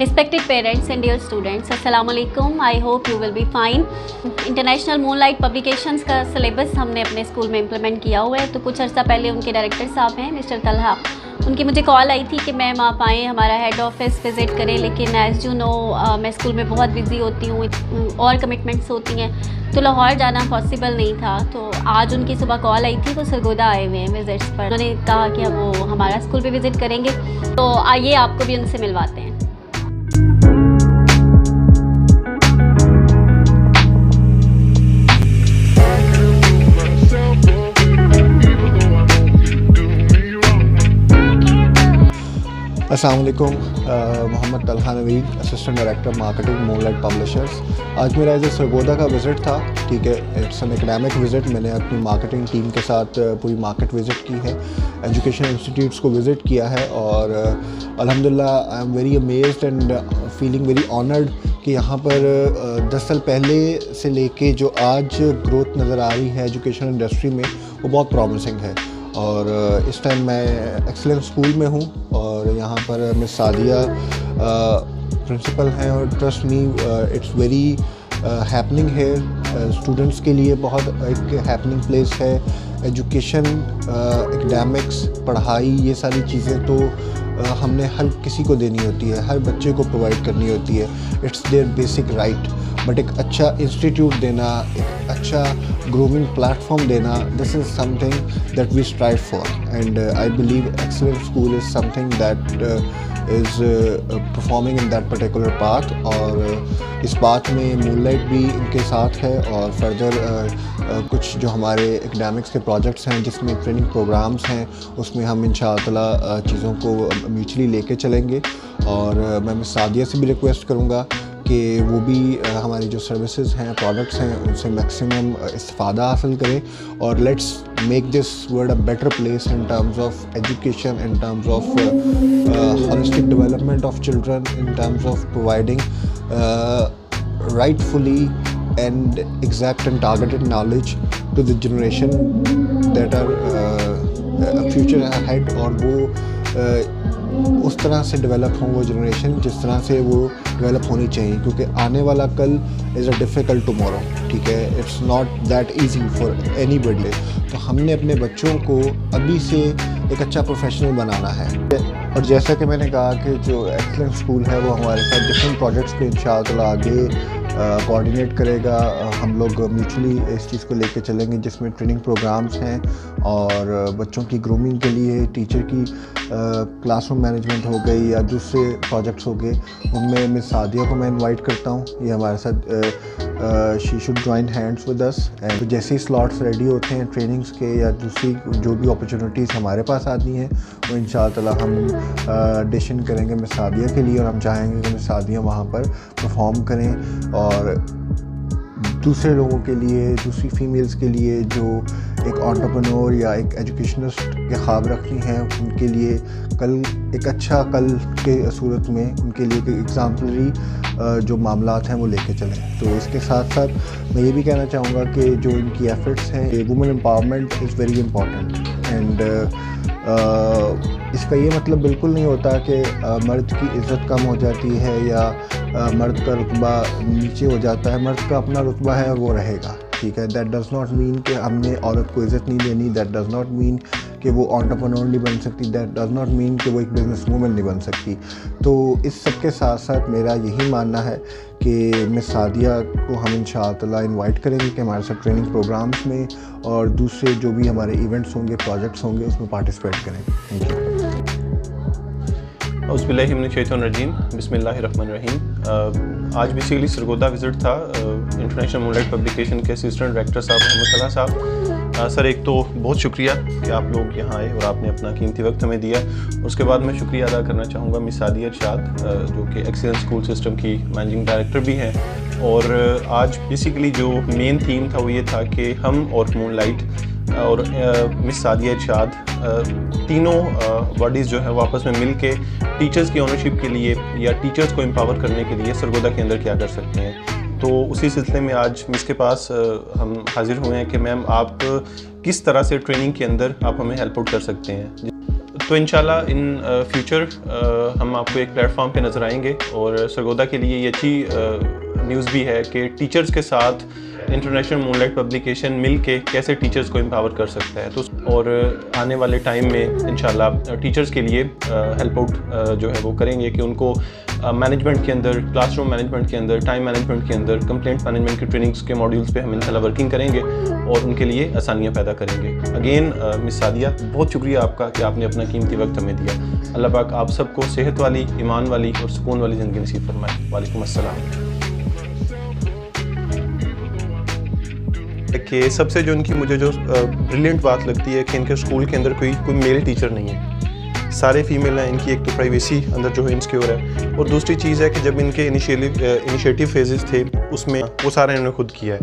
Respected parents and dear students, Assalamu alaikum. I hope you will be fine. International moonlight publications का syllabus हमने अपने school में implement किया हुआ है। तो कुछ अर्सा पहले उनके डायरेक्टर साहब हैं मिस्टर तलहा, उनकी मुझे कॉल आई थी कि मैम आप आएँ हमारा हेड ऑफिस विज़िट करें, लेकिन एज़ यू नो मैं स्कूल में बहुत बिज़ी होती हूँ और कमिटमेंट्स होती हैं, तो लाहौर जाना पॉसिबल नहीं था। तो आज उनकी सुबह कॉल आई थी, वो सरगोदा आए हुए हैं विज़िट्स पर। उन्होंने कहा कि अब वो हमारा स्कूल भी विज़िट करेंगे, तो आइए आपको भी उनसे मिलवाते हैं। अस्सलाम वालेकुम, Mohammad Talha Naveed, assistant director marketing moonlight publishers. आज मेरा एज ए सरगोदा का विज़िट था, ठीक है। It's an academic visit. मैंने अपनी मार्केटिंग टीम के साथ पूरी मार्केट विज़िट की है, एजुकेशन इंस्टीट्यूट्स को विज़िट किया है और अल्हम्दुलिल्लाह I am very amazed and feeling very honoured कि यहाँ पर 10 साल पहले से लेके जो आज ग्रोथ नज़र आ रही है एजुकेशन इंडस्ट्री में, वो बहुत प्रॉमिसिंग है। और इस टाइम मैं एक्सीलेंस स्कूल में हूँ और यहाँ पर मिस सादिया प्रिंसिपल हैं और trust me it's very happening है। स्टूडेंट्स के लिए बहुत एक हैपनिंग प्लेस है। एजुकेशन, एकेडमिक्स, पढ़ाई, ये सारी चीज़ें तो हमने हर किसी को देनी होती है, हर बच्चे को प्रोवाइड करनी होती है। It's their basic right. But एक अच्छा इंस्टीट्यूट देना, एक अच्छा ग्रूमिंग प्लेटफॉर्म देना, this is something that we strive for and I believe excellent school is something that is performing in that particular path. और इस बात में मूनलाइट भी इनके साथ है और फर्दर कुछ जो हमारे एकेडमिक्स के प्रोजेक्ट्स हैं जिसमें ट्रेनिंग प्रोग्राम्स हैं, उसमें हम इंशाअल्लाह चीज़ों को म्यूचुअली लेके चलेंगे। और मैं मिस सादिया से भी रिक्वेस्ट करूँगा कि वो भी हमारी जो सर्विसेज हैं, प्रोडक्ट्स हैं, उनसे मैक्सिमम इस्तिफ़ादा हासिल करें और let's make this world a better place in terms of education, in terms of holistic development of children, in terms of providing rightfully and exact and targeted knowledge to the generation that are future ahead। और वो उस तरह से develop हों वो generation जिस तरह से वो डेवलप होनी चाहिए, क्योंकि आने वाला कल इज़ अ डिफ़िकल्ट टुमारो, ठीक है। It's not that easy for anybody. तो हमने अपने बच्चों को अभी से एक अच्छा प्रोफेशनल बनाना है। और जैसा कि मैंने कहा कि जो एक्सीलेंट स्कूल है वो हमारे साथ डिफरेंट प्रोजेक्ट्स पे इंशाअल्लाह आगे कोऑर्डिनेट करेगा। हम लोग म्यूचुअली इस चीज़ को लेके चलेंगे जिसमें ट्रेनिंग प्रोग्राम्स हैं और बच्चों की ग्रूमिंग के लिए टीचर की क्लासरूम मैनेजमेंट हो गई या दूसरे प्रोजेक्ट्स हो गए, उनमें मिस सादिया को मैं इनवाइट करता हूँ। ये हमारे साथ she should join hands with us. And जैसे ही स्लॉट्स रेडी होते हैं ट्रेनिंग्स के या दूसरी जो भी अपॉर्चुनिटीज़ हमारे पास आती हैं, वो इंशाअल्लाह हम डिशन करेंगे मिस सादिया के लिए और हम चाहेंगे कि मिस सादिया वहाँ पर परफॉर्म करें और दूसरे लोगों के लिए, दूसरी फीमेल्स के लिए जो एक एंटरप्रेन्योर या एक एजुकेशनिस्ट के ख्वाब रखती हैं, उनके लिए कल एक अच्छा कल के सूरत में उनके लिए एक एग्जाम्पलरी जो मामलात हैं वो लेके चलें। तो इसके साथ साथ मैं ये भी कहना चाहूँगा कि जो इनकी एफर्ट्स हैं, women empowerment is very important and इसका ये मतलब बिल्कुल नहीं होता कि मर्द की इज़्ज़त कम हो जाती है या मर्द का रुतबा नीचे हो जाता है। मर्द का अपना रुतबा है और वो रहेगा, ठीक है। दैट डज़ नॉट मीन कि हमने औरत को इज़्ज़त नहीं देनी। दैट डज़ नॉट मीन कि वो एंटरप्रेन्योर नहीं बन सकती। दैट डज़ नॉट मीन कि वो एक बिज़नेस वूमन नहीं बन सकती। तो इस सब के साथ साथ मेरा यही मानना है कि मिस सादिया को हम इंशाअल्लाह इनवाइट करेंगे कि हमारे साथ ट्रेनिंग प्रोग्राम्स में और दूसरे जो भी हमारे इवेंट्स होंगे, प्रोजेक्ट्स होंगे, उसमें पार्टिसिपेट करें। Thank you. औज़ुबिल्लाहिमिनश्शैतानिर्रजीम, बिस्मिल्लाहिर्रहमानिर्रहीम। आज बेसिकली सरगोदा विज़िट था इंटरनेशनल मूनलाइट पब्लिकेशन के असिस्टेंट डायरेक्टर साहब मोहम्मद तलहा साहब। सर, एक तो बहुत शुक्रिया कि आप लोग यहाँ आए और आपने अपना कीमती वक्त हमें दिया। उसके बाद मैं शुक्रिया अदा करना चाहूँगा मिस सादिया इरशाद जो कि एक्सीलेंस स्कूल सिस्टम की मैनेजिंग डायरेक्टर भी हैं। और आज बेसिकली जो मेन थीम था वो ये था कि हम और मूनलाइट और मिस सादिया इरशाद तीनों बॉडीज़ जो है वो आपस में मिल के टीचर्स की ओनरशिप के लिए या टीचर्स को एम्पावर करने के लिए सरगोदा के अंदर क्या कर सकते हैं। तो उसी सिलसिले में आज मिस के पास हम हाजिर हुए हैं कि मैम आप किस तरह से ट्रेनिंग के अंदर आप हमें हेल्प आउट कर सकते हैं। तो इंशाल्लाह इन फ्यूचर हम आपको एक प्लेटफॉर्म पे नज़र आएंगे। और सरगोदा के लिए ये अच्छी न्यूज़ भी है कि टीचर्स के साथ इंटरनेशनल मूनलाइट पब्लिकेशन मिल के कैसे टीचर्स को एम्पावर कर सकता है। तो और आने वाले टाइम में इंशाल्लाह टीचर्स के लिए हेल्प आउट जो है वो करेंगे कि उनको मैनेजमेंट के अंदर, क्लासरूम मैनेजमेंट के अंदर, टाइम मैनेजमेंट के अंदर, कंप्लेंट मैनेजमेंट की ट्रेनिंग्स के मॉड्यूल्स पे हम इंशाल्लाह वर्किंग करेंगे और उनके लिए आसानियाँ पैदा करेंगे। अगेन मिस सादिया, बहुत शुक्रिया आपका कि आपने अपना कीमती वक्त हमें दिया। अल्लाह पाक आप सबको सेहत वाली, ईमान वाली और सुकून वाली ज़िंदगी नसीब फरमाए। वालेकुम अस्सलाम। कि सबसे जो इनकी मुझे जो ब्रिलियंट बात लगती है कि इनके स्कूल के अंदर कोई मेल टीचर नहीं है, सारे फीमेल हैं। इनकी एक तो प्राइवेसी अंदर जो है इनसिक्योर है, और दूसरी चीज़ है कि जब इनके इनिशिएटिव फेजेस थे उसमें वो सारा इन्होंने खुद किया है।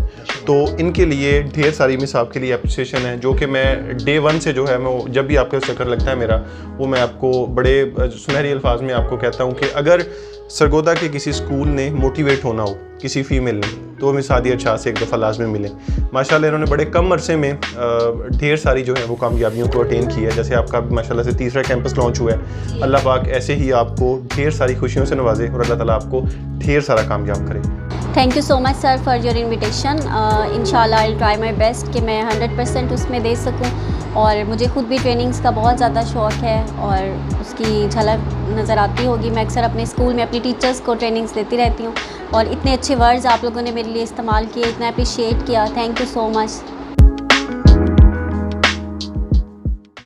तो इनके लिए ढेर सारी मिस आपके लिए अप्रिसिएशन है, जो कि मैं डे 1 से जो है मैं जब भी आपका चक्कर लगता है मेरा, वो मैं आपको बड़े सुनहरी अल्फाज में आपको कहता हूँ कि अगर सरगोदा के किसी स्कूल ने मोटिवेट होना हो किसी फीमेल ने, तो मिस सादिया शाह से एक दफ़ा लाजमी मिले। माशाल्लाह इन्होंने बड़े कम अरसे में ढेर सारी जो है वो कामयाबियों को अटेन की है। जैसे आपका माशाल्लाह से तीसरा कैंपस लॉन्च हुआ है। अल्लाह पाक ऐसे ही आपको ढेर सारी खुशियों से नवाजे और अल्लाह ताला आपको ढेर सारा कामयाब करे। Thank you so much sir for your invitation. इंशाल्लाह I will try my best कि मैं 100% उसमें दे सकूं। और मुझे खुद भी ट्रेनिंग्स का बहुत ज़्यादा शौक़ है और उसकी झलक नज़र आती होगी। मैं अक्सर अपने स्कूल में अपनी टीचर्स को ट्रेनिंग्स देती रहती हूँ, और इतने अच्छे वर्ड्स आप लोगों ने मेरे लिए इस्तेमाल किए, इतना अप्रिशिएट किया। Thank you so much.